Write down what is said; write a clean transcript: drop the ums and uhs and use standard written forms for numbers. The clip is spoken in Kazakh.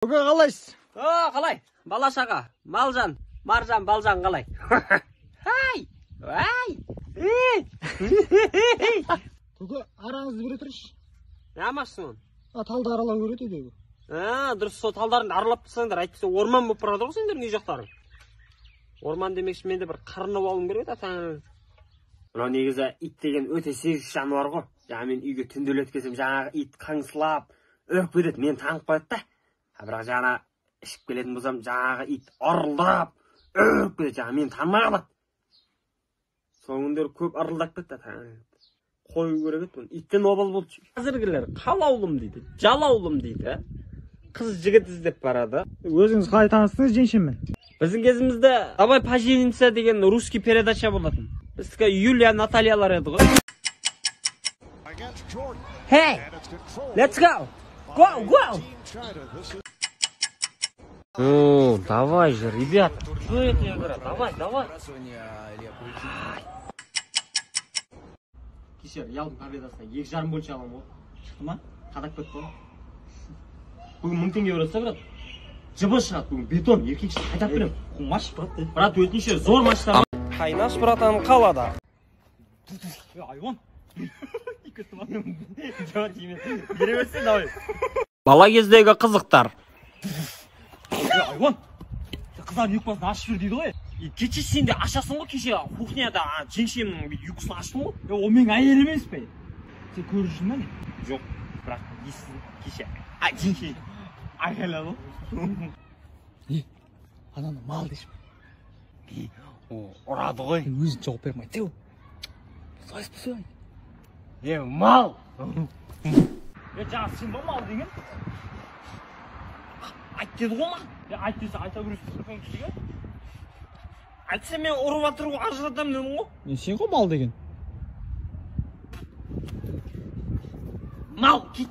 Көке қалайсыз? Қалай? Бала шаға, Малжан, Маржан, Балжан қалай? Ай! Ай! Көке, араңызды бере тұршы. Не амашсың он? Талды аралау көреді дегі. Дұрыс, сол талдарын аралап тұрсаңдар, әйтпесе орман болып барады ғой сендердің үй жақтарың. Орман демекші менде бір қарынып алуым керек еді. Мынау негізі ит деген өте сегіз жануар ғой. Жаңа мен үйге түнделетіп келсем, жаңағы ит қаңсылап, өріп кетеді, мені таңып қояды да. Бірақ жаңа ішіп келетін болсам, жаңағы ит ырылдап, өріп кетеді, жаңа мені танымай қалады. Соңындары көп ырылдап кетті. Қою керек еді, иттен обал болды. Қазіргілер қалаулым дейді, жалаулым дейді. Қыз жігіт іздеп барады. Өзіңіз қалай таныстыңыз женщинмен? Біздің кезімізде «Давай поженимся» деген русский передача болатын. Біздікі Юлия Натальялар еді ғой. Hey, let's go! Go! Ну, давай же, ребята. Что это я говорю? Давай. Кешер, Ялдың победасына 2,5 бөлші алам ғой. Шықты ма? Қадап кетті ғой. Бүгін 1000 теңге береді, брат. Жыбы шығады бүгін, бетон, еркекші қайтап берем. Қумаш, брат, өтінше зор маштар. Қайнаш, братан, қалада. Айван. Бала кездегі қызықтар. Айван, қыздар ұйықпасын ашып жүр дейді ғой. Кеше сен де ашасың ғой, кеше кухняда жеңшемнің ұйқысын аштың ғой. Ол мен әйел емес пе? Сен көріп жүрдің бе? Жоқ, бірақ естің кеше. Жеңше айқайлады ғой. Ананы мал дешіп. Ұрады ғой. Өзін жауап бермей. Теу. Сайыс бұсай. Мал. Жаңа сен ба мал деген? Айт деді ғой ма? Айт десе айта көресің. Айтса мен ұрып атыр ғой, ажыратам дедің ғой. Сен ғой мал деген. Мал, кет.